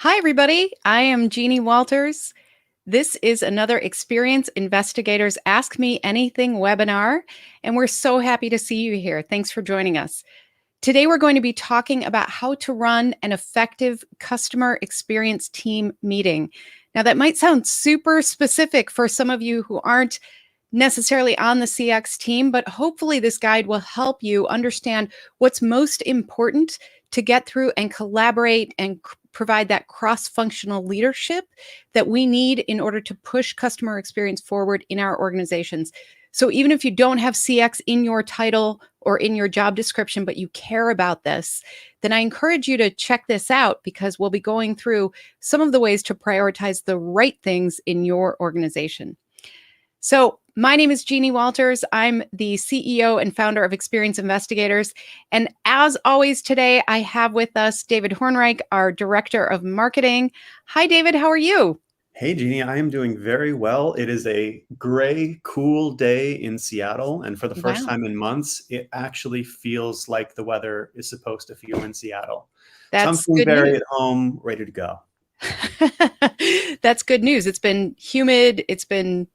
Hi, everybody. I am Jeannie Walters. This is another Experience Investigators Ask Me Anything webinar, and we're so happy to see you here. Thanks for joining us. Today, we're going to be talking about how to run an effective customer experience team meeting. Now, that might sound super specific for some of you who aren't necessarily on the CX team, but hopefully this guide will help you understand what's most important to get through and collaborate and provide that cross-functional leadership that we need in order to push customer experience forward in our organizations. So even if you don't have CX in your title or in your job description, but you care about this, then I encourage you to check this out because we'll be going through some of the ways to prioritize the right things in your organization. So my name is Jeannie Walters. I'm the CEO and founder of Experience Investigators. And as always today, I have with us David Hornreich, our Director of Marketing. Hi, David. How are you? Hey, Jeannie, I am doing very well. It is a gray, cool day in Seattle. And for the first Wow, time in months, it actually feels like the weather is supposed to feel in Seattle. So I'm that's feeling good very news. at home, ready to go. That's good news. It's been humid, it's been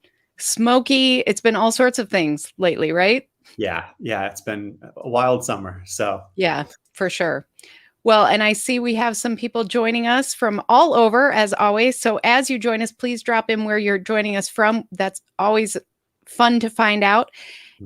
smoky, it's been all sorts of things lately, right? Yeah, it's been a wild summer. So Yeah, for sure. Well, and I see we have some people joining us from all over, as always. So as you join us, please drop in where you're joining us from. That's always fun to find out.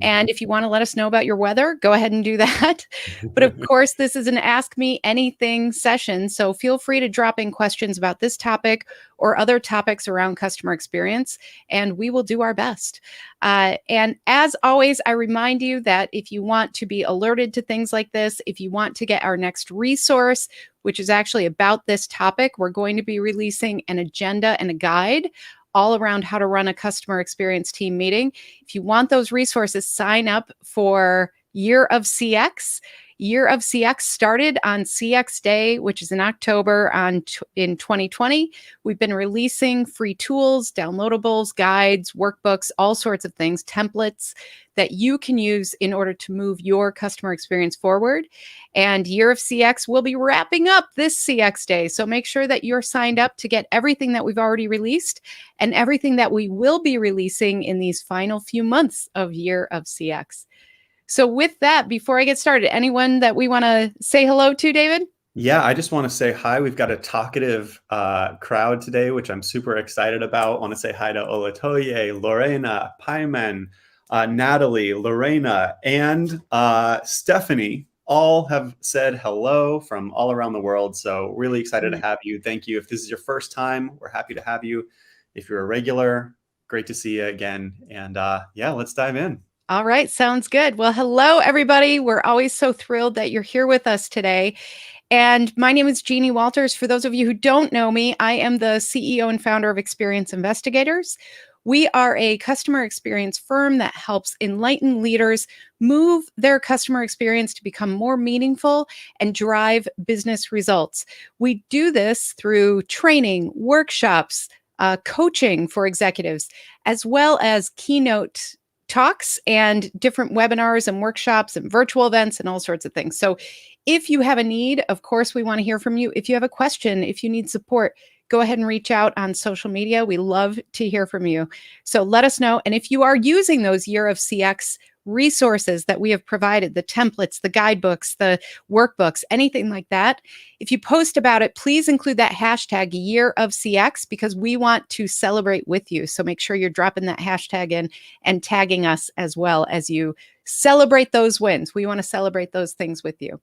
And if you want to let us know about your weather, go ahead and do that. But of course, this is an Ask Me Anything session. So feel free to drop in questions about this topic or other topics around customer experience, and we will do our best. And as always, I remind you that if you want to be alerted to things like this, if you want to get our next resource, which is actually about this topic, we're going to be releasing an agenda and a guide all around how to run a customer experience team meeting. If you want those resources, sign up for Year of CX. Year of CX started on CX Day, which is in October in 2020. We've been releasing free tools, downloadables, guides, workbooks, all sorts of things, templates that you can use in order to move your customer experience forward. And Year of CX will be wrapping up this CX Day. So make sure that you're signed up to get everything that we've already released and everything that we will be releasing in these final few months of Year of CX. So with that, before I get started, anyone that we want to say hello to, David? yeah, I just want to say hi. We've got a talkative crowd today, which I'm super excited about. I want to say hi to Olatoye, Lorena, Paiman, Natalie, Lorena, and Stephanie. All have said hello from all around the world. So really excited to have you. Thank you. If this is your first time, we're happy to have you. If you're a regular, great to see you again. And yeah, let's dive in. All right, sounds good. Well, hello, everybody. We're always so thrilled that you're here with us today. And my name is Jeannie Walters. For those of you who don't know me, I am the CEO and founder of Experience Investigators. We are a customer experience firm that helps enlighten leaders move their customer experience to become more meaningful and drive business results. We do this through training, workshops, coaching for executives, as well as keynote talks and different webinars and workshops and virtual events and all sorts of things. So if you have a need, of course, we want to hear from you. If you have a question, if you need support, go ahead and reach out on social media. We love to hear from you. So let us know. And if you are using those Year of CX resources that we have provided, the templates, the guidebooks, the workbooks, anything like that, if you post about it, please include that hashtag Year of CX because we want to celebrate with you. So make sure you're dropping that hashtag in and tagging us as well as you celebrate those wins. We want to celebrate those things with you.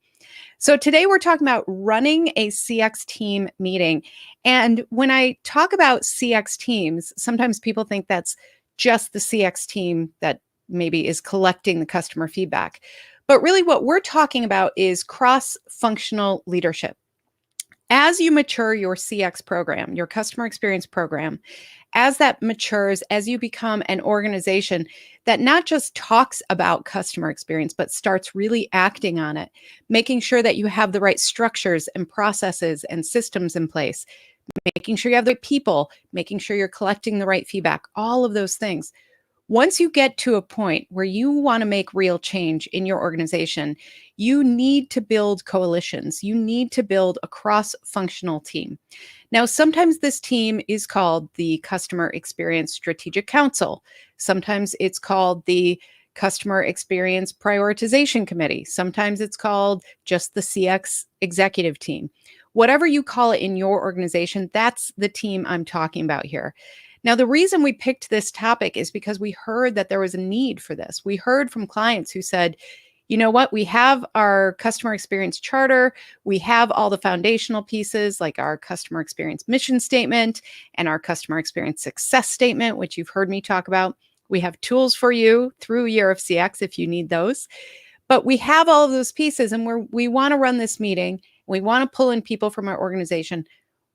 So today we're talking about running a CX team meeting. And when I talk about CX teams, sometimes people think that's just the CX team that maybe is collecting the customer feedback. But really what we're talking about is cross-functional leadership. As you mature your CX program, your customer experience program, as that matures, as you become an organization that not just talks about customer experience, but starts really acting on it, making sure that you have the right structures and processes and systems in place, making sure you have the right people, making sure you're collecting the right feedback, all of those things. Once you get to a point where you want to make real change in your organization, you need to build coalitions. You need to build a cross-functional team. Now, sometimes this team is called the Customer Experience Strategic Council. Sometimes it's called the Customer Experience Prioritization Committee. Sometimes it's called just the CX executive team. Whatever you call it in your organization, that's the team I'm talking about here. Now, the reason we picked this topic is because we heard that there was a need for this. We heard from clients who said, you know what, we have our customer experience charter, we have all the foundational pieces like our customer experience mission statement and our customer experience success statement, which you've heard me talk about. We have tools for you through Year of CX if you need those. But we have all of those pieces and we want to run this meeting. We want to pull in people from our organization.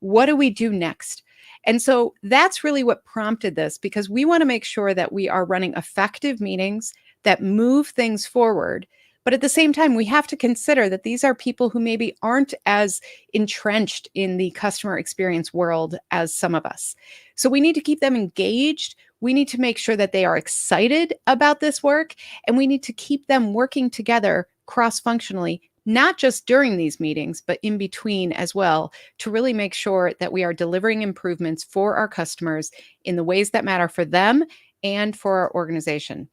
What do we do next? And so that's really what prompted this, because we want to make sure that we are running effective meetings that move things forward. But at the same time, we have to consider that these are people who maybe aren't as entrenched in the customer experience world as some of us. So we need to keep them engaged. We need to make sure that they are excited about this work, and we need to keep them working together cross-functionally, not just during these meetings, but in between as well, to really make sure that we are delivering improvements for our customers in the ways that matter for them and for our organization.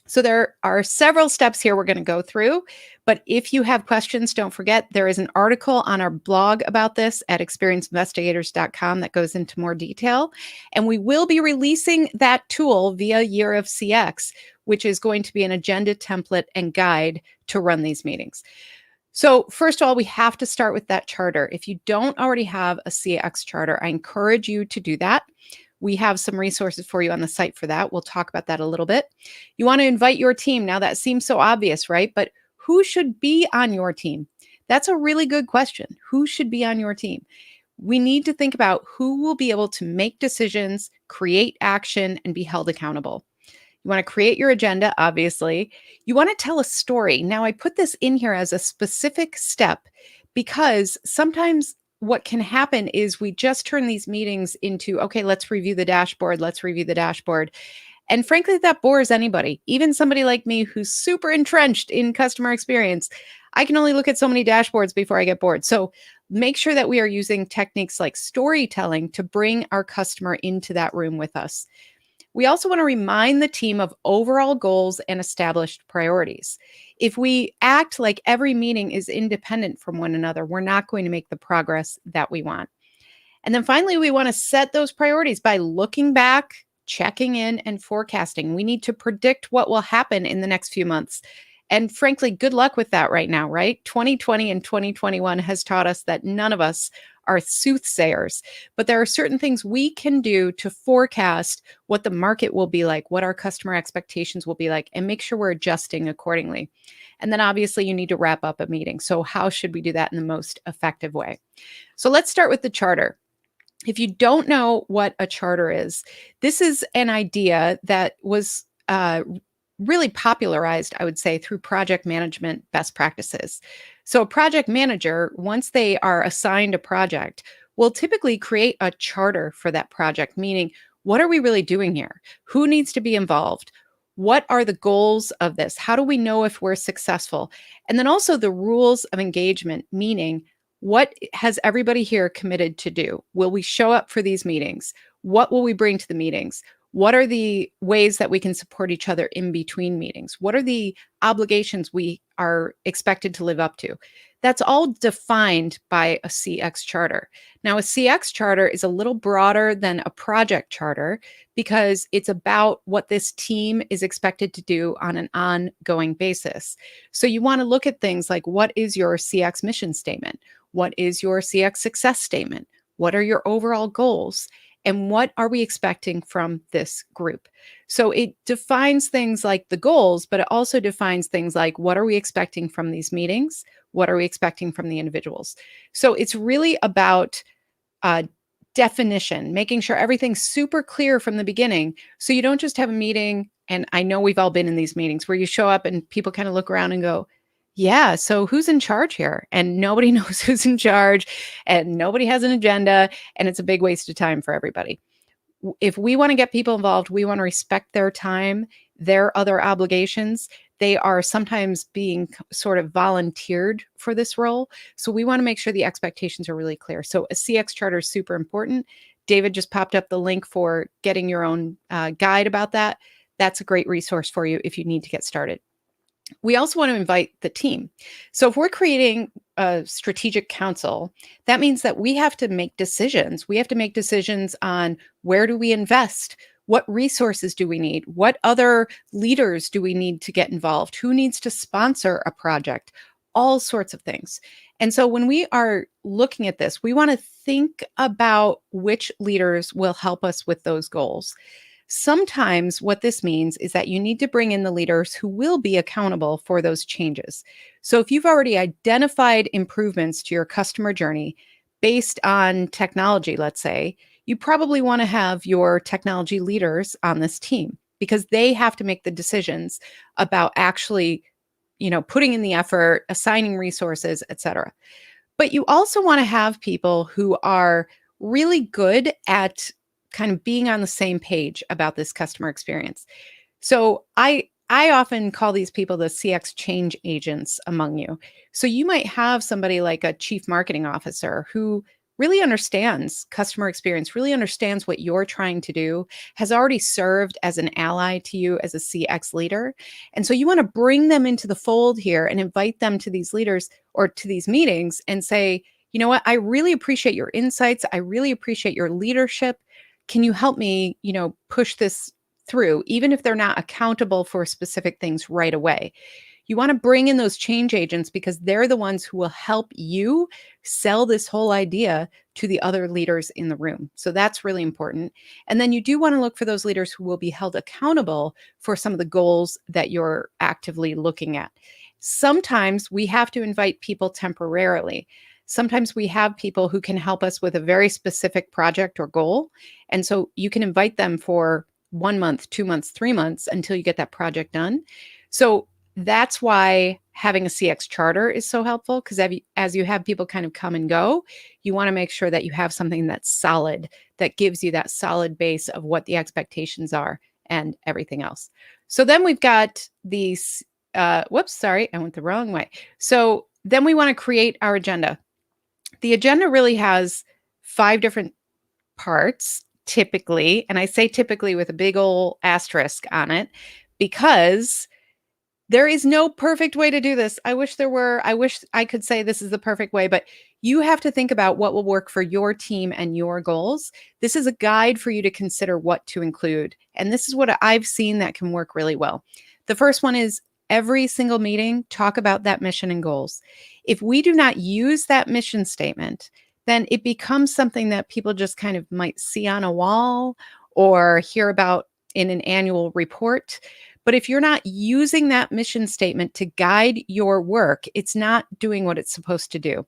So there are several steps here we're going to go through, but if you have questions, don't forget there is an article on our blog about this at experienceinvestigators.com that goes into more detail. And we will be releasing that tool via Year of CX, which is going to be an agenda template and guide to run these meetings. So first of all, we have to start with that charter. If you don't already have a CX charter, I encourage you to do that. We have some resources for you on the site for that. We'll talk about that a little bit. You want to invite your team. Now, that seems so obvious, right? But who should be on your team? That's a really good question. Who should be on your team? We need to think about who will be able to make decisions, create action, and be held accountable. You want to create your agenda, obviously. You want to tell a story. Now, I put this in here as a specific step because sometimes what can happen is we just turn these meetings into, okay, let's review the dashboard. Let's review the dashboard. And frankly, that bores anybody, even somebody like me who's super entrenched in customer experience. I can only look at so many dashboards before I get bored. So make sure that we are using techniques like storytelling to bring our customer into that room with us. We also want to remind the team of overall goals and established priorities. If we act like every meeting is independent from one another, we're not going to make the progress that we want. And then finally, we want to set those priorities by looking back, checking in, and forecasting. We need to predict what will happen in the next few months. And frankly, good luck with that right now, right? 2020 and 2021 has taught us that none of us are soothsayers, but there are certain things we can do to forecast what the market will be like, what our customer expectations will be like, and make sure we're adjusting accordingly. And then obviously you need to wrap up a meeting. So how should we do that in the most effective way? So let's start with the charter. If you don't know what a charter is, this is an idea that was really popularized, I would say, through project management best practices. So a project manager, once they are assigned a project, will typically create a charter for that project, meaning what are we really doing here? Who needs to be involved? What are the goals of this? How do we know if we're successful? And then also the rules of engagement, meaning what has everybody here committed to do? Will we show up for these meetings? What will we bring to the meetings? What are the ways that we can support each other in between meetings? What are the obligations we are expected to live up to? That's all defined by a CX charter. Now, a CX charter is a little broader than a project charter because it's about what this team is expected to do on an ongoing basis. So you want to look at things like, what is your CX mission statement? What is your CX success statement? What are your overall goals? And what are we expecting from this group? So it defines things like the goals, but it also defines things like, what are we expecting from these meetings? What are we expecting from the individuals? So it's really about definition, making sure everything's super clear from the beginning. So you don't just have a meeting. And I know we've all been in these meetings where you show up and people kind of look around and go, yeah, so who's in charge here? And nobody knows who's in charge and nobody has an agenda. And it's a big waste of time for everybody. If we want to get people involved, we want to respect their time, their other obligations. They are sometimes being sort of volunteered for this role. So we want to make sure the expectations are really clear. So a CX charter is super important. David just popped up the link for getting your own guide about that. That's a great resource for you if you need to get started. We also want to invite the team. So if we're creating a strategic council, that means that we have to make decisions. We have to make decisions on where do we invest? What resources do we need? What other leaders do we need to get involved? Who needs to sponsor a project? All sorts of things. And so when we are looking at this, we want to think about which leaders will help us with those goals. Sometimes what this means is that you need to bring in the leaders who will be accountable for those changes. So if you've already identified improvements to your customer journey based on technology, let's say, you probably want to have your technology leaders on this team because they have to make the decisions about actually, putting in the effort, assigning resources, etc. But you also want to have people who are really good at kind of being on the same page about this customer experience. So I often call these people the CX change agents among you. So you might have somebody like a chief marketing officer who really understands customer experience, really understands what you're trying to do, has already served as an ally to you as a CX leader. And so you want to bring them into the fold here and invite them to these leaders or to these meetings and say, you know what, I really appreciate your insights. I really appreciate your leadership. Can you help me, push this through, even if they're not accountable for specific things right away? You want to bring in those change agents because they're the ones who will help you sell this whole idea to the other leaders in the room. So that's really important. And then you do want to look for those leaders who will be held accountable for some of the goals that you're actively looking at. Sometimes we have to invite people temporarily. Sometimes we have people who can help us with a very specific project or goal. And so you can invite them for 1 month, 2 months, 3 months until you get that project done. So that's why having a CX charter is so helpful because as you have people kind of come and go, you want to make sure that you have something that's solid, that gives you that solid base of what the expectations are and everything else. So then we've got these, whoops, sorry, I went the wrong way. So then we want to create our agenda. The agenda really has 5 different parts typically, and I say typically with a big old asterisk on it because there is no perfect way to do this. I wish there were. I wish I could say this is the perfect way, but you have to think about what will work for your team and your goals. This is a guide for you to consider what to include. And this is what I've seen that can work really well. The first one is every single meeting, talk about that mission and goals. If we do not use that mission statement, then it becomes something that people just kind of might see on a wall or hear about in an annual report. But if you're not using that mission statement to guide your work, it's not doing what it's supposed to do.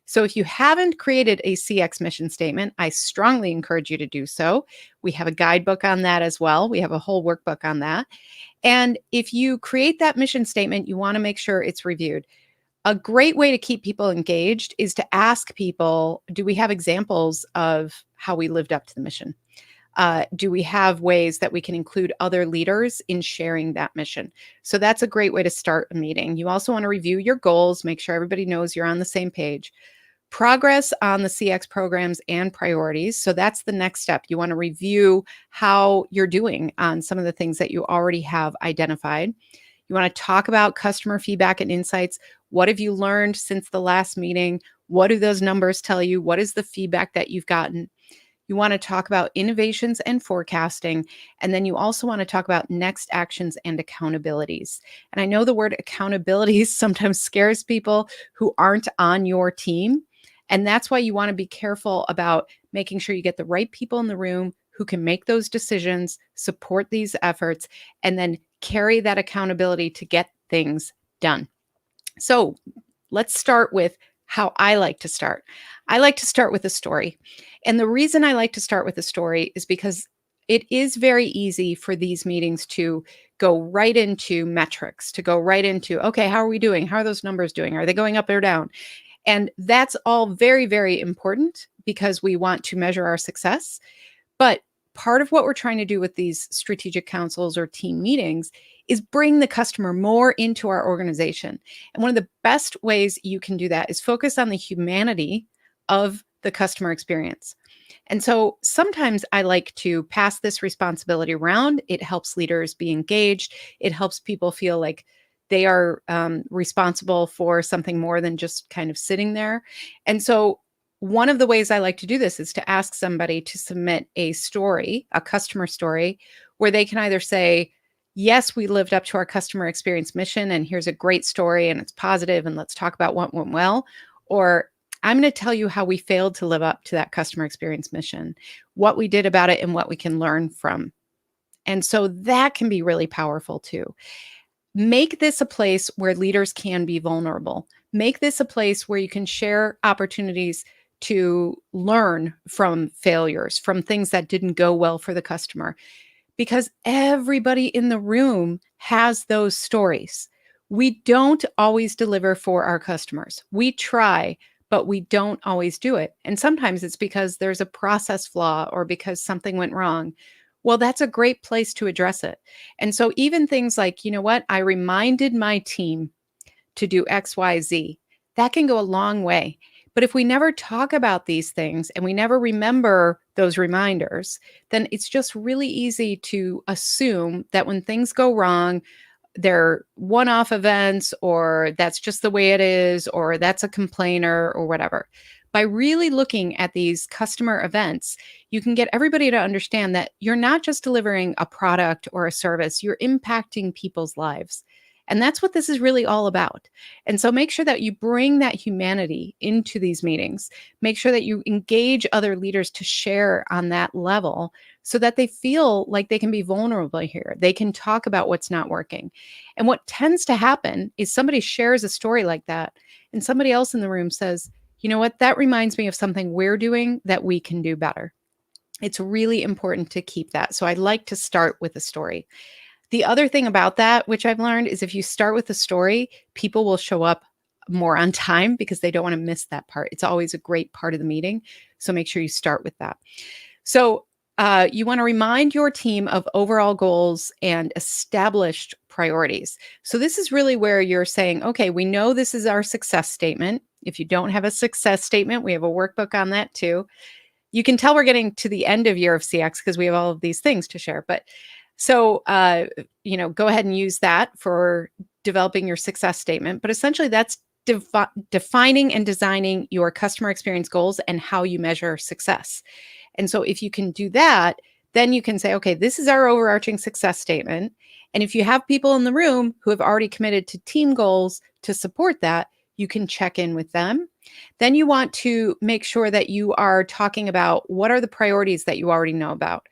So if you haven't created a CX mission statement, I strongly encourage you to do so. We have a guidebook on that as well. We have a whole workbook on that. And if you create that mission statement, you want to make sure it's reviewed. A great way to keep people engaged is to ask people, do we have examples of how we lived up to the mission? Do we have ways that we can include other leaders in sharing that mission? So that's a great way to start a meeting. You also want to review your goals, make sure everybody knows you're on the same page. Progress on the CX programs and priorities. So that's the next step. You want to review how you're doing on some of the things that you already have identified. You want to talk about customer feedback and insights. What have you learned since the last meeting? What do those numbers tell you? What is the feedback that you've gotten? You want to talk about innovations and forecasting. And then you also want to talk about next actions and accountabilities. And I know the word accountabilities sometimes scares people who aren't on your team. And that's why you want to be careful about making sure you get the right people in the room who can make those decisions, support these efforts, and then carry that accountability to get things done. So let's start with how I like to start. I like to start with a story. And the reason I like to start with a story is because it is very easy for these meetings to go right into metrics, to go right into, okay, how are we doing? How are those numbers doing? Are they going up or down? And that's all very, very important because we want to measure our success. But part of what we're trying to do with these strategic councils or team meetings is bring the customer more into our organization. And one of the best ways you can do that is focus on the humanity of the customer experience. And so sometimes I like to pass this responsibility around. It helps leaders be engaged. It helps people feel like they are responsible for something more than just kind of sitting there. And so one of the ways I like to do this is to ask somebody to submit a story, a customer story, where they can either say, yes, we lived up to our customer experience mission, and here's a great story, and it's positive, and let's talk about what went well. Or I'm going to tell you how we failed to live up to that customer experience mission, what we did about it, and what we can learn from. And so that can be really powerful too. Make this a place where leaders can be vulnerable. Make this a place where you can share opportunities to learn from failures, from things that didn't go well for the customer, because everybody in the room has those stories. We don't always deliver for our customers. We try, but we don't always do it. And sometimes it's because there's a process flaw or because something went wrong. Well, that's a great place to address it. And so, even things like, you know what, I reminded my team to do XYZ, that can go a long way. But if we never talk about these things and we never remember those reminders, then it's just really easy to assume that when things go wrong, they're one off events, or that's just the way it is, or that's a complainer, or whatever. By really looking at these customer events, you can get everybody to understand that you're not just delivering a product or a service, you're impacting people's lives. And that's what this is really all about. And so make sure that you bring that humanity into these meetings. Make sure that you engage other leaders to share on that level so that they feel like they can be vulnerable here. They can talk about what's not working. And what tends to happen is somebody shares a story like that, and somebody else in the room says, you know what, that reminds me of something we're doing that we can do better. It's really important to keep that. So I like to start with a story. The other thing about that, which I've learned, is if you start with a story, people will show up more on time because they don't want to miss that part. It's always a great part of the meeting. So make sure you start with that. So you want to remind your team of overall goals and established priorities. So this is really where you're saying, okay, we know this is our success statement. If you don't have a success statement, we have a workbook on that too. You can tell we're getting to the end of year of CX because we have all of these things to share. But so, go ahead and use that for developing your success statement. But essentially, that's defining and designing your customer experience goals and how you measure success. And so, if you can do that, then you can say, okay, this is our overarching success statement. And if you have people in the room who have already committed to team goals to support that, you can check in with them. Then you want to make sure that you are talking about what are the priorities that you already know about.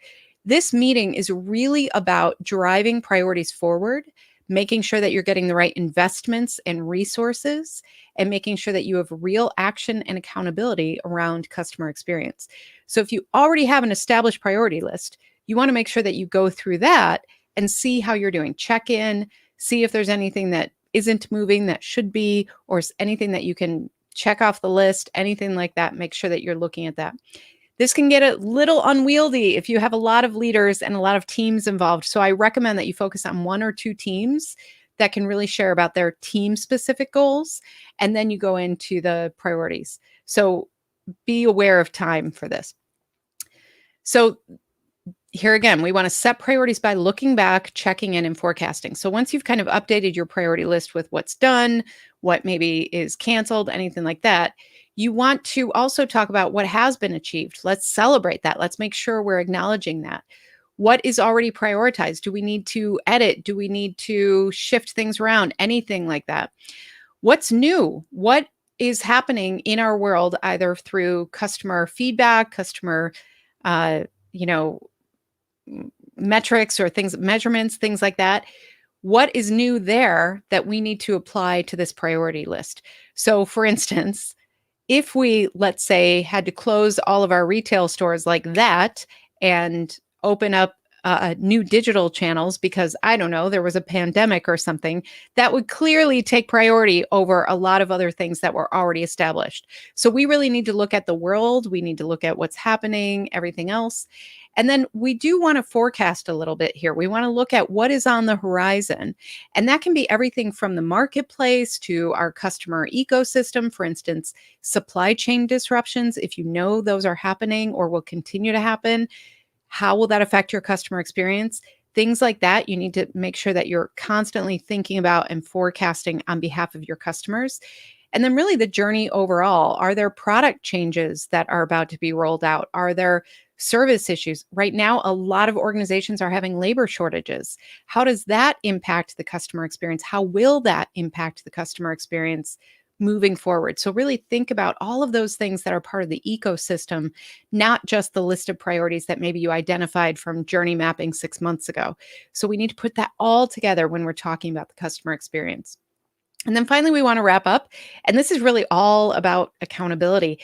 This meeting is really about driving priorities forward, making sure that you're getting the right investments and resources, and making sure that you have real action and accountability around customer experience. So if you already have an established priority list, you want to make sure that you go through that and see how you're doing. Check in, see if there's anything that isn't moving that should be, or anything that you can check off the list, anything like that. Make sure that you're looking at that. This can get a little unwieldy if you have a lot of leaders and a lot of teams involved. So I recommend that you focus on one or two teams that can really share about their team specific goals. And then you go into the priorities. So be aware of time for this. So here again, we want to set priorities by looking back, checking in, and forecasting. So once you've kind of updated your priority list with what's done, what maybe is canceled, anything like that, you want to also talk about what has been achieved. Let's celebrate that. Let's make sure we're acknowledging that. What is already prioritized? Do we need to edit? Do we need to shift things around? Anything like that. What's new? What is happening in our world, either through customer feedback, customer, uh, you know, metrics or things, measurements, things like that. What is new there that we need to apply to this priority list? So, for instance, if we, let's say, had to close all of our retail stores like that and open up new digital channels because I don't know, there was a pandemic or something, that would clearly take priority over a lot of other things that were already established. So we really need to look at the world. We need to look at what's happening, everything else. And then we do want to forecast a little bit here. We want to look at what is on the horizon. And that can be everything from the marketplace to our customer ecosystem. For instance, supply chain disruptions, if you know those are happening or will continue to happen, how will that affect your customer experience? Things like that, you need to make sure that you're constantly thinking about and forecasting on behalf of your customers. And then, really, the journey overall. Are there product changes that are about to be rolled out? Are there service issues? Right now, a lot of organizations are having labor shortages. How does that impact the customer experience? How will that impact the customer experience moving forward? So, really think about all of those things that are part of the ecosystem, not just the list of priorities that maybe you identified from journey mapping 6 months ago. So, we need to put that all together when we're talking about the customer experience. And then finally, we want to wrap up. And this is really all about accountability.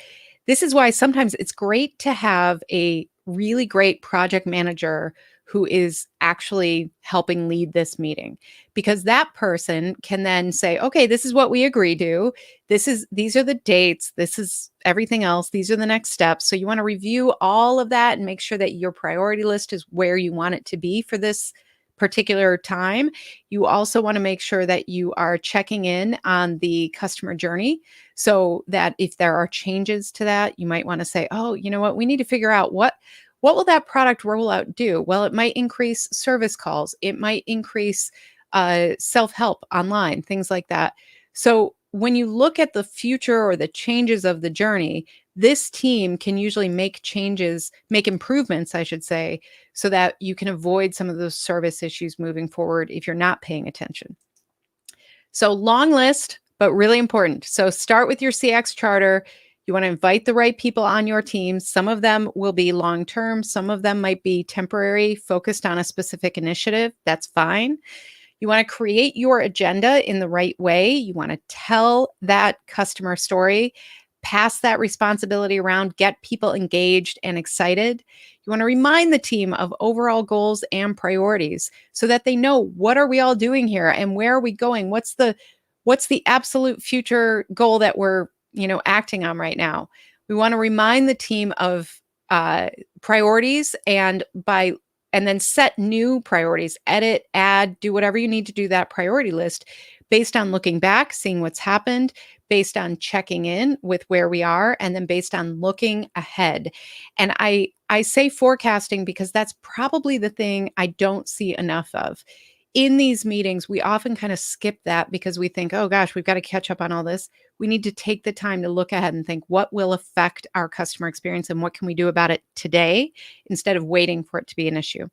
This is why sometimes it's great to have a really great project manager who is actually helping lead this meeting, because that person can then say, okay, this is what we agree to. These are the dates. This is everything else. These are the next steps. So you want to review all of that and make sure that your priority list is where you want it to be for this particular time. You also want to make sure that you are checking in on the customer journey so that if there are changes to that, you might want to say, oh, you know what, we need to figure out what will that product rollout do? Well, it might increase service calls. It might increase self-help online, things like that. So when you look at the future or the changes of the journey, this team can usually make changes, make improvements, I should say, so that you can avoid some of those service issues moving forward if you're not paying attention. So, long list, but really important. So, start with your CX charter. You want to invite the right people on your team. Some of them will be long term, some of them might be temporary, focused on a specific initiative. That's fine. You want to create your agenda in the right way. You want to tell that customer story, pass that responsibility around, get people engaged and excited. You want to remind the team of overall goals and priorities so that they know, what are we all doing here and where are we going? What's the absolute future goal that we're, acting on right now? We want to remind the team of priorities, and then set new priorities, edit, add, do whatever you need to do that priority list based on looking back, seeing what's happened, based on checking in with where we are, and then based on looking ahead. And I say forecasting because that's probably the thing I don't see enough of. In these meetings, we often kind of skip that because we think, oh gosh, we've got to catch up on all this. We need to take the time to look ahead and think, what will affect our customer experience and what can we do about it today instead of waiting for it to be an issue.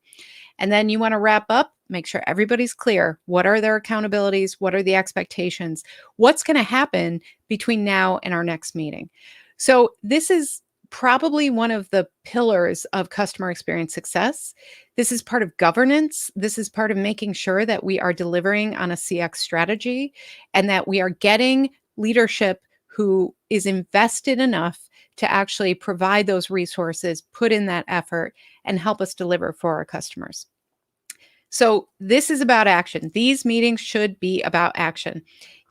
And then you want to wrap up, make sure everybody's clear. What are their accountabilities? What are the expectations? What's going to happen between now and our next meeting? So this is probably one of the pillars of customer experience success. This is part of governance. This is part of making sure that we are delivering on a CX strategy and that we are getting leadership who is invested enough to actually provide those resources, put in that effort, and help us deliver for our customers. So this is about action. These meetings should be about action.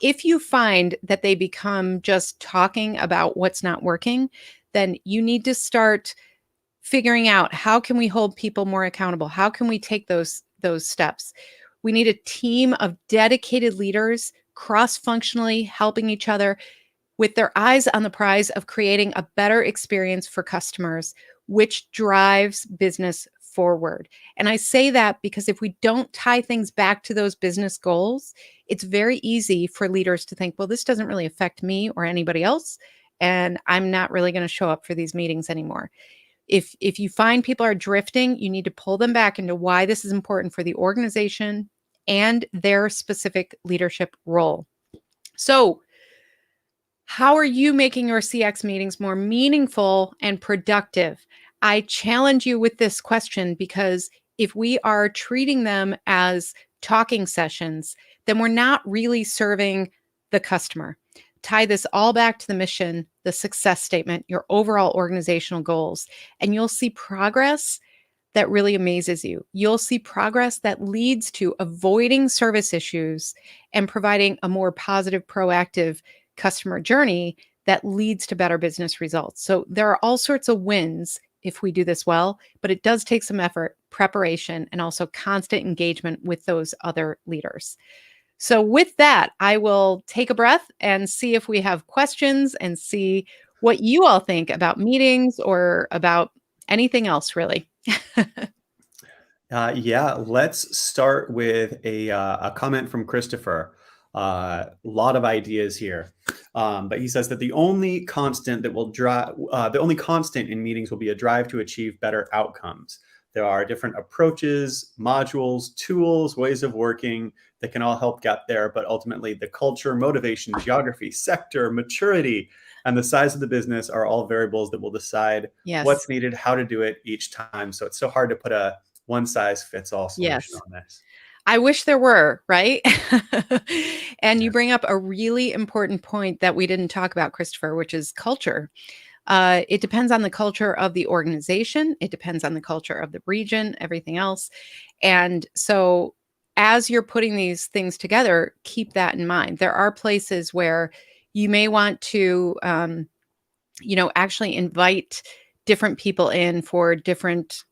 If you find that they become just talking about what's not working, then you need to start figuring out, how can we hold people more accountable? How can we take those steps? We need a team of dedicated leaders cross-functionally helping each other with their eyes on the prize of creating a better experience for customers, which drives business forward. And I say that because if we don't tie things back to those business goals, it's very easy for leaders to think, well, this doesn't really affect me or anybody else, and I'm not really going to show up for these meetings anymore. If you find people are drifting, you need to pull them back into why this is important for the organization and their specific leadership role. So, how are you making your CX meetings more meaningful and productive? I challenge you with this question because if we are treating them as talking sessions, then we're not really serving the customer. Tie this all back to the mission, the success statement, your overall organizational goals, and you'll see progress that really amazes you. You'll see progress that leads to avoiding service issues and providing a more positive, proactive customer journey that leads to better business results. So there are all sorts of wins if we do this well, but it does take some effort, preparation, and also constant engagement with those other leaders. So, with that, I will take a breath and see if we have questions and see what you all think about meetings or about anything else, really. Yeah, let's start with a comment from Christopher. A lot of ideas here, but he says that the only constant in meetings will be a drive to achieve better outcomes. There are different approaches, modules, tools, ways of working that can all help get there, but ultimately the culture, motivation, geography, sector, maturity, and the size of the business are all variables that will decide Yes. what's needed, how to do it each time. So it's so hard to put a one size fits all solution Yes. on this. I wish there were, right? And Yeah. you bring up a really important point that we didn't talk about, Christopher, which is culture. It depends on the culture of the organization, it depends on the culture of the region, everything else. And so, as you're putting these things together, keep that in mind. There are places where you may want to, actually invite different people in for different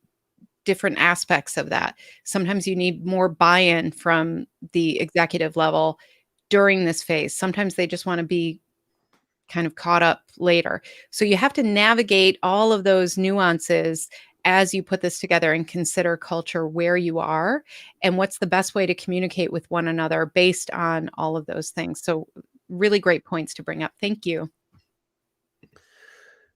aspects of that. Sometimes you need more buy-in from the executive level during this phase. Sometimes they just want to be kind of caught up later. So you have to navigate all of those nuances as you put this together and consider culture where you are and what's the best way to communicate with one another based on all of those things. So really great points to bring up. Thank you.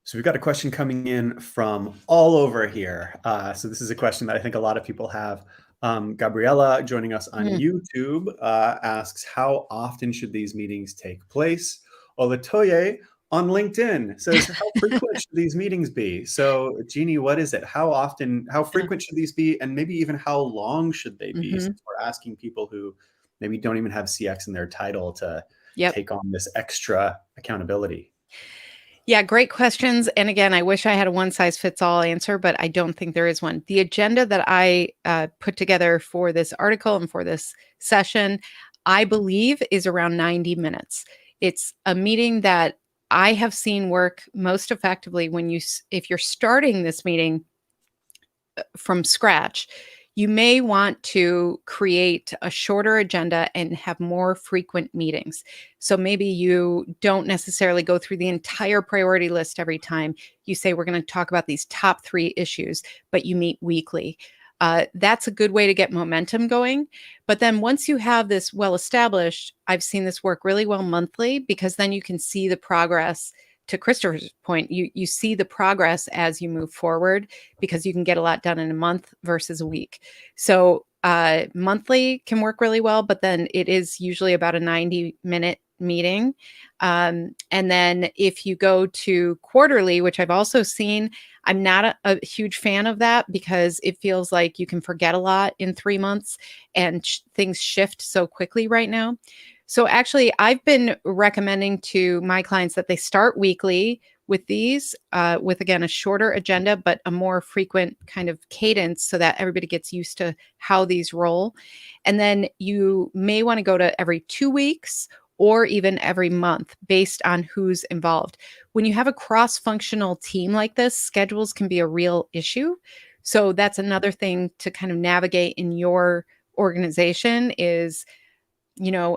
So we've got a question coming in from all over here. So this is a question that I think a lot of people have. Gabriella, joining us on Mm, YouTube, asks, how often should these meetings take place? Olatoye on LinkedIn says, how frequent should these meetings be? So Jeannie, what is it? How often, how yeah. frequent should these be? And maybe even how long should they be? Mhm. Since we're asking people who maybe don't even have CX in their title to Yep. take on this extra accountability. Yeah, great questions. And again, I wish I had a one size fits all answer, but I don't think there is one. The agenda that I put together for this article and for this session, I believe, is around 90 minutes. It's a meeting that I have seen work most effectively when if you're starting this meeting from scratch, you may want to create a shorter agenda and have more frequent meetings. So maybe you don't necessarily go through the entire priority list every time. You say, we're going to talk about these top 3 issues, but you meet weekly. That's a good way to get momentum going. But then once you have this well established, I've seen this work really well monthly because then you can see the progress. To Christopher's point, you see the progress as you move forward because you can get a lot done in a month versus a week. So monthly can work really well, but then it is usually about a 90-minute meeting. And then if you go to quarterly, which I've also seen, I'm not a huge fan of that because it feels like you can forget a lot in 3 months and things shift so quickly right now. So actually, I've been recommending to my clients that they start weekly with these, with again a shorter agenda, but a more frequent kind of cadence so that everybody gets used to how these roll. And then you may want to go to every 2 weeks or even every month based on who's involved. When you have a cross functional team like this, schedules can be a real issue. So that's another thing to kind of navigate in your organization is,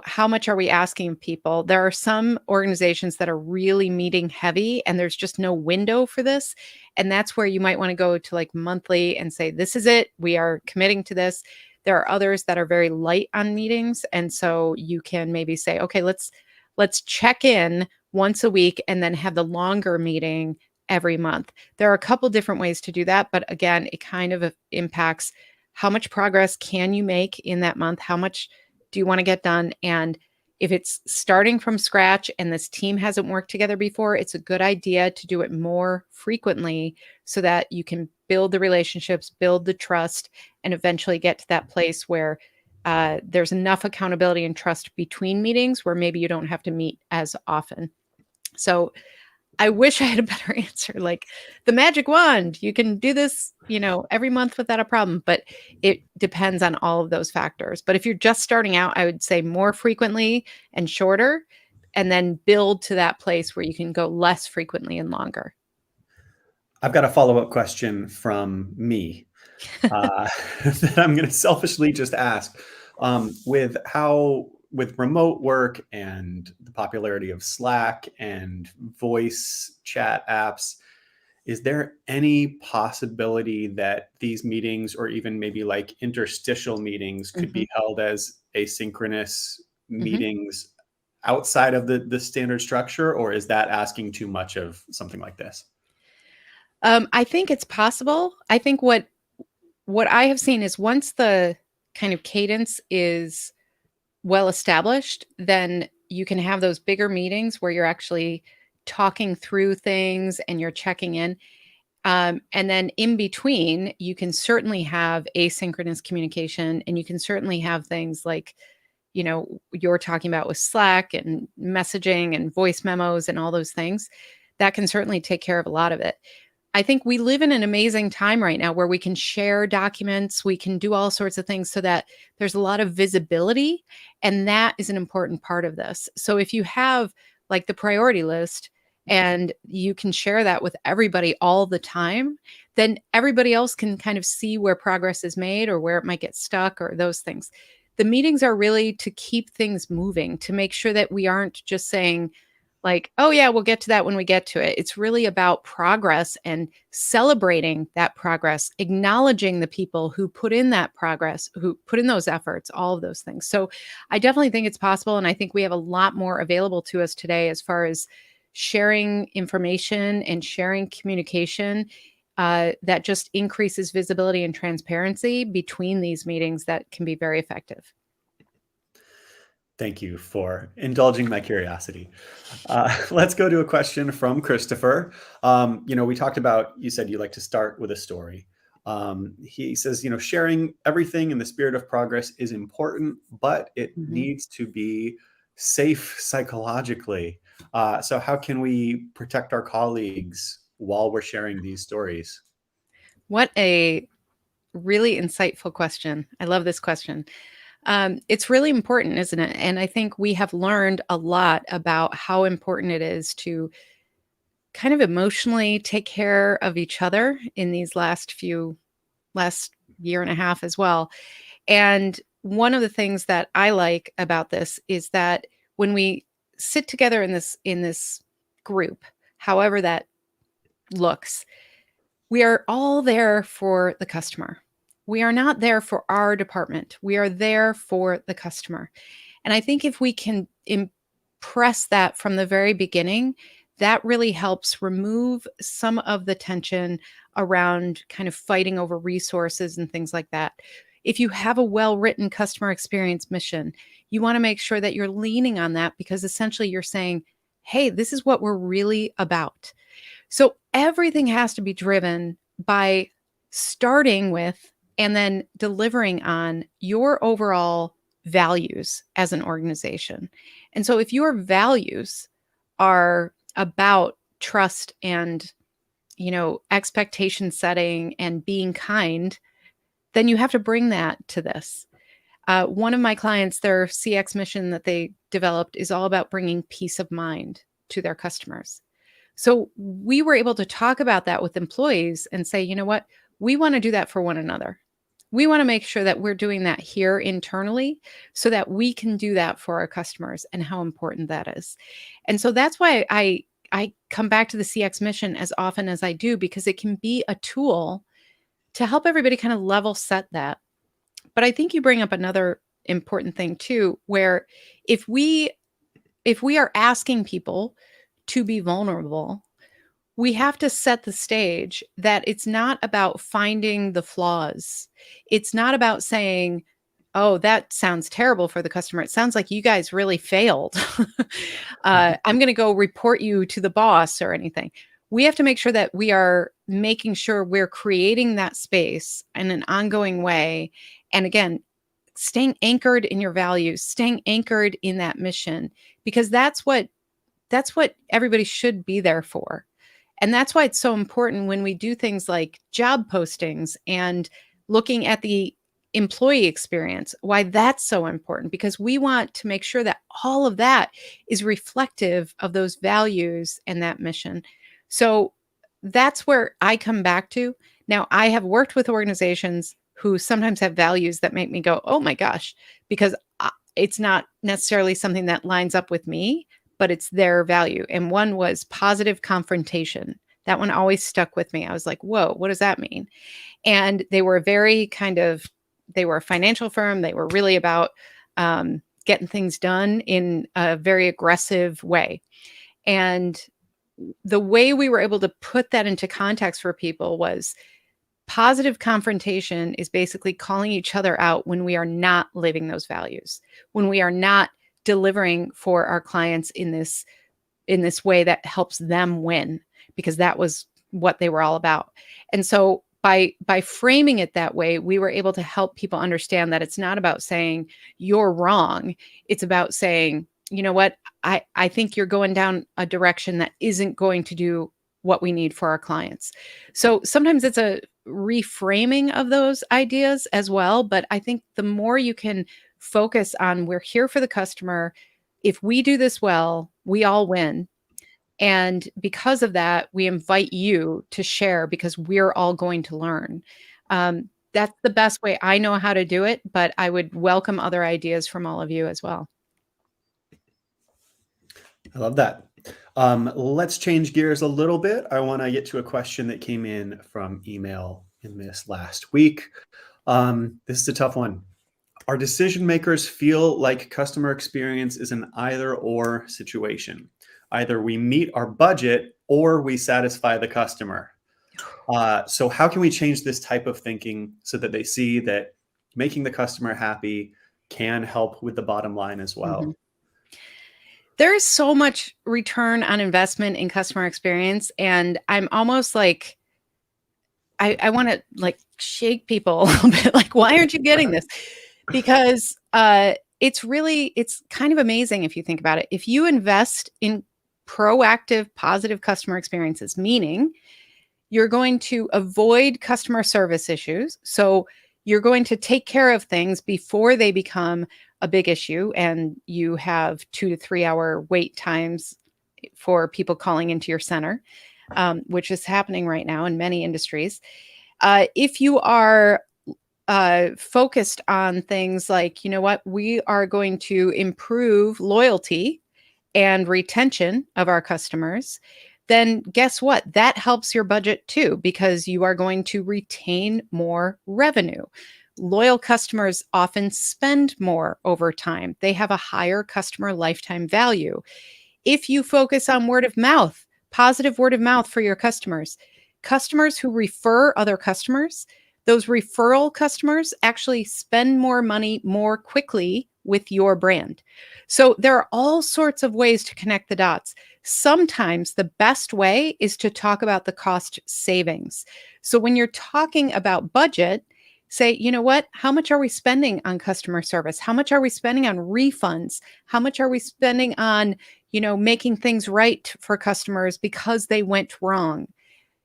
how much are we asking of people? There are some organizations that are really meeting heavy and there's just no window for this. And that's where you might want to go to like monthly and say, this is it. We are committing to this. There are others that are very light on meetings. And so you can maybe say, okay, let's check in once a week and then have the longer meeting every month. There are a couple different ways to do that. But again, it kind of impacts how much progress can you make in that month? How much do you want to get done? And if it's starting from scratch and this team hasn't worked together before, it's a good idea to do it more frequently so that you can build the relationships, build the trust, and eventually get to that place where there's enough accountability and trust between meetings where maybe you don't have to meet as often. So I wish I had a better answer, like the magic wand. You can do this, every month without a problem, but it depends on all of those factors. But if you're just starting out, I would say more frequently and shorter, and then build to that place where you can go less frequently and longer. I've got a follow-up question from me uh, that I'm going to selfishly just ask. With remote work and the popularity of Slack and voice chat apps, is there any possibility that these meetings or even maybe like interstitial meetings could Mhm, be held as asynchronous mhm. meetings outside of the standard structure, or is that asking too much of something like this? I think it's possible. I think what I have seen is once the kind of cadence is well established, then you can have those bigger meetings where you're actually talking through things and you're checking in. And then in between, you can certainly have asynchronous communication, and you can certainly have things like, you're talking about with Slack and messaging and voice memos and all those things. That can certainly take care of a lot of it. I think we live in an amazing time right now where we can share documents, we can do all sorts of things so that there's a lot of visibility. And that is an important part of this. So if you have like the priority list and you can share that with everybody all the time, then everybody else can kind of see where progress is made or where it might get stuck or those things. The meetings are really to keep things moving, to make sure that we aren't just saying, like, "Oh, yeah, we'll get to that when we get to it." It's really about progress and celebrating that progress, acknowledging the people who put in that progress, who put in those efforts, all of those things. So, I definitely think it's possible, and I think we have a lot more available to us today as far as sharing information and sharing communication, that just increases visibility and transparency between these meetings that can be very effective. Thank you for indulging my curiosity. Let's go to a question from Christopher. We talked about, you said you like to start with a story. He says, sharing everything in the spirit of progress is important, but it Mhm. needs to be safe psychologically. So, how can we protect our colleagues while we're sharing these stories? What a really insightful question. I love this question. It's really important, isn't it? And I think we have learned a lot about how important it is to kind of emotionally take care of each other in these last year and a half as well. And one of the things that I like about this is that when we sit together in this group, however that looks, we are all there for the customer. We are not there for our department. We are there for the customer. And I think if we can impress that from the very beginning, that really helps remove some of the tension around kind of fighting over resources and things like that. If you have a well written customer experience mission, you want to make sure that you're leaning on that because essentially you're saying, hey, this is what we're really about. So everything has to be driven by starting with and then delivering on your overall values as an organization. And so if your values are about trust and expectation setting and being kind, then you have to bring that to this. One of my clients, their CX mission that they developed is all about bringing peace of mind to their customers. So we were able to talk about that with employees and say, you know what? We want to do that for one another. We want to make sure that we're doing that here internally so that we can do that for our customers and how important that is. And so that's why I come back to the CX mission as often as I do because it can be a tool to help everybody kind of level set that. But I think you bring up another important thing too where if we if we are asking people to be vulnerable, we have to set the stage that it's not about finding the flaws. It's not about saying, "Oh, that sounds terrible for the customer. It sounds like you guys really failed. I'm going to go report you to the boss or anything." We have to make sure that we are making sure we're creating that space in an ongoing way. And again, staying anchored in your values, staying anchored in that mission, because that's what everybody should be there for. And that's why it's so important when we do things like job postings and looking at the employee experience, why that's so important, because we want to make sure that all of that is reflective of those values and that mission. So that's where I come back to. Now, I have worked with organizations who sometimes have values that make me go, oh my gosh, because it's not necessarily something that lines up with me, but it's their value. And one was positive confrontation. That one always stuck with me. I was like, whoa, what does that mean? And they were they were a financial firm. They were really about getting things done in a very aggressive way. And the way we were able to put that into context for people was positive confrontation is basically calling each other out when we are not living those values, when we are not delivering for our clients in this way that helps them win, because that was what they were all about. And so by framing it that way, we were able to help people understand that it's not about saying you're wrong. It's about saying, you know what, I think you're going down a direction that isn't going to do what we need for our clients. So sometimes it's a reframing of those ideas as well. But I think the more you can focus on, we're here for the customer. If we do this well, we all win. And because of that, we invite you to share because we're all going to learn. That's the best way I know how to do it, but I would welcome other ideas from all of you as well. I love that. Let's change gears a little bit. I want to get to a question that came in from email in this last week. This is a tough one. Our decision makers feel like customer experience is an either or situation. Either we meet our budget or we satisfy the customer. So how can we change this type of thinking so that they see that making the customer happy can help with the bottom line as Mhm. well? There is so much return on investment in customer experience, and I'm almost like I want to like shake people a little bit. Like, why aren't you getting this? Because it's kind of amazing if you think about it. If you invest in proactive, positive customer experiences, meaning you're going to avoid customer service issues. So you're going to take care of things before they become a big issue and you have 2 to 3 hour wait times for people calling into your center, which is happening right now in many industries. If you are focused on things like, you know what, we are going to improve loyalty and retention of our customers, then guess what? That helps your budget too, because you are going to retain more revenue. Loyal customers often spend more over time. They have a higher customer lifetime value. If you focus on word of mouth, positive word of mouth for your customers, customers who refer other customers, those referral customers actually spend more money more quickly with your brand. So there are all sorts of ways to connect the dots. Sometimes the best way is to talk about the cost savings. So when you're talking about budget, say, you know what? How much are we spending on customer service? How much are we spending on refunds? How much are we spending on, making things right for customers because they went wrong?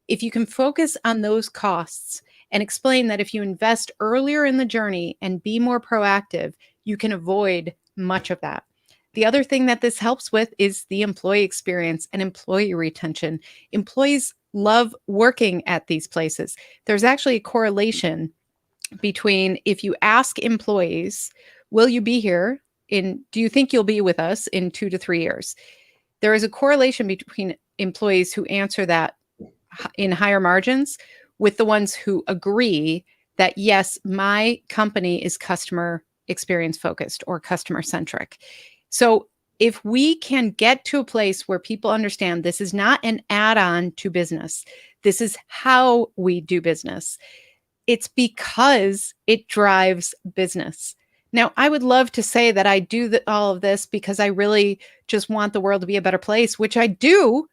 If you can focus on those costs and explain that if you invest earlier in the journey and be more proactive, you can avoid much of that. The other thing that this helps with is the employee experience and employee retention. Employees love working at these places. There's actually a correlation between, if you ask employees, will you be here do you think you'll be with us in 2 to 3 years? There is a correlation between employees who answer that in higher margins with the ones who agree that, yes, my company is customer experience focused or customer centric. So if we can get to a place where people understand this is not an add-on to business, this is how we do business, it's because it drives business. Now, I would love to say that I do all of this because I really just want the world to be a better place, which I do.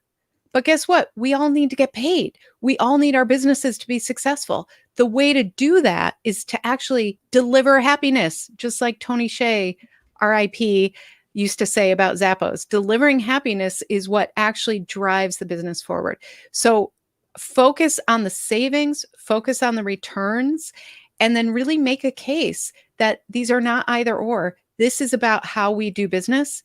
But guess what? We all need to get paid. We all need our businesses to be successful. The way to do that is to actually deliver happiness, just like Tony Hsieh, RIP, used to say about Zappos. Delivering happiness is what actually drives the business forward. So focus on the savings, focus on the returns, and then really make a case that these are not either or. This is about how we do business.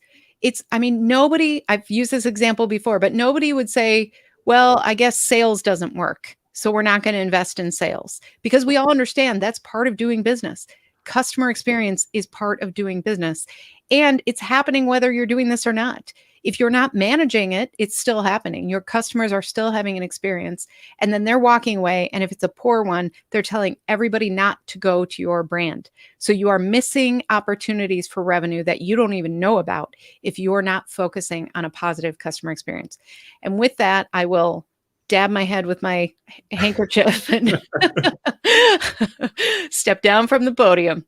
I mean, nobody, I've used this example before, but nobody would say, well, I guess sales doesn't work, so we're not going to invest in sales, because we all understand that's part of doing business. Customer experience is part of doing business, and it's happening whether you're doing this or not. If you're not managing it, it's still happening. Your customers are still having an experience, and then they're walking away. And if it's a poor one, they're telling everybody not to go to your brand. So you are missing opportunities for revenue that you don't even know about if you're not focusing on a positive customer experience. And with that, I will dab my head with my handkerchief and step down from the podium.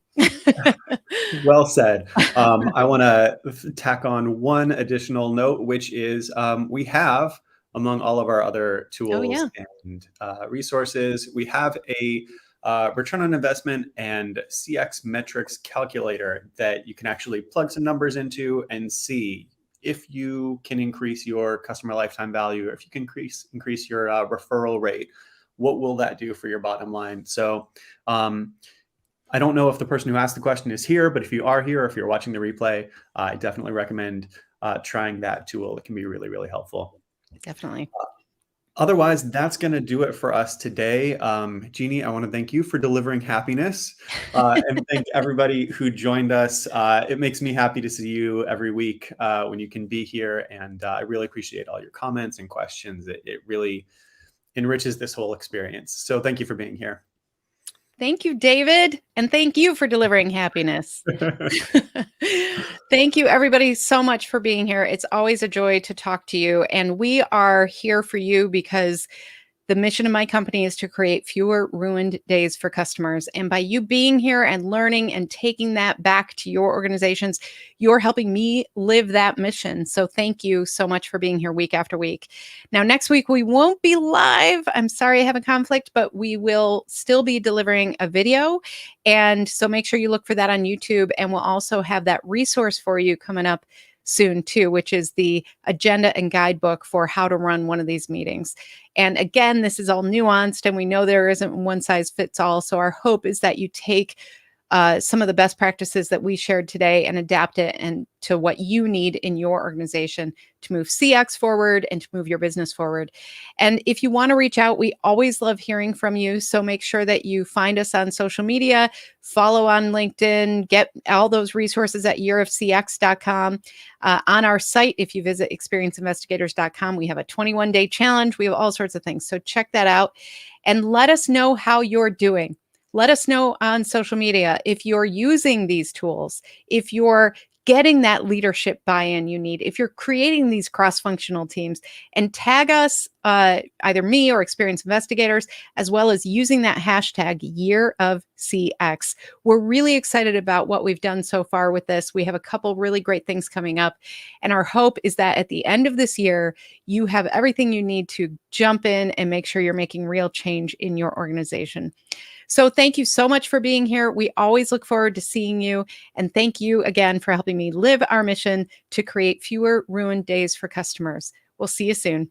Well said. I want to tack on one additional note, which is we have, among all of our other Oh, tools yeah. and resources, we have a return on investment and CX metrics calculator that you can actually plug some numbers into and see if you can increase your customer lifetime value, or if you can increase your referral rate. What will that do for your bottom line? So I don't know if the person who asked the question is here, but if you are here, or if you're watching the replay, I definitely recommend trying that tool. It can be really, really helpful. Definitely. Otherwise, that's going to do it for us today. Jeannie, I want to thank you for delivering happiness, and thank everybody who joined us. It makes me happy to see you every week when you can be here, and I really appreciate all your comments and questions. It really enriches this whole experience. So thank you for being here. Thank you, David. And thank you for delivering happiness. Thank you, everybody, so much for being here. It's always a joy to talk to you. And we are here for you because the mission of my company is to create fewer ruined days for customers. And by you being here and learning and taking that back to your organizations, you're helping me live that mission. So thank you so much for being here week after week. Now, next week, we won't be live. I'm sorry I have a conflict, but we will still be delivering a video. And so make sure you look for that on YouTube. And we'll also have that resource for you coming up soon too, which is the agenda and guidebook for how to run one of these meetings. And again, this is all nuanced, and we know there isn't one size fits all. So our hope is that you take some of the best practices that we shared today and adapt it and to what you need in your organization to move CX forward and to move your business forward. And if you want to reach out, we always love hearing from you. So make sure that you find us on social media, follow on LinkedIn, get all those resources at yearofcx.com. On our site, if you visit experienceinvestigators.com, we have a 21-day challenge. We have all sorts of things. So check that out and let us know how you're doing. Let us know on social media if you're using these tools, if you're getting that leadership buy-in you need, if you're creating these cross-functional teams, and tag us, either me or experienced investigators, as well as using that hashtag Year of CX. We're really excited about what we've done so far with this. We have a couple really great things coming up, and our hope is that at the end of this year, you have everything you need to jump in and make sure you're making real change in your organization. So thank you so much for being here. We always look forward to seeing you. And thank you again for helping me live our mission to create fewer ruined days for customers. We'll see you soon.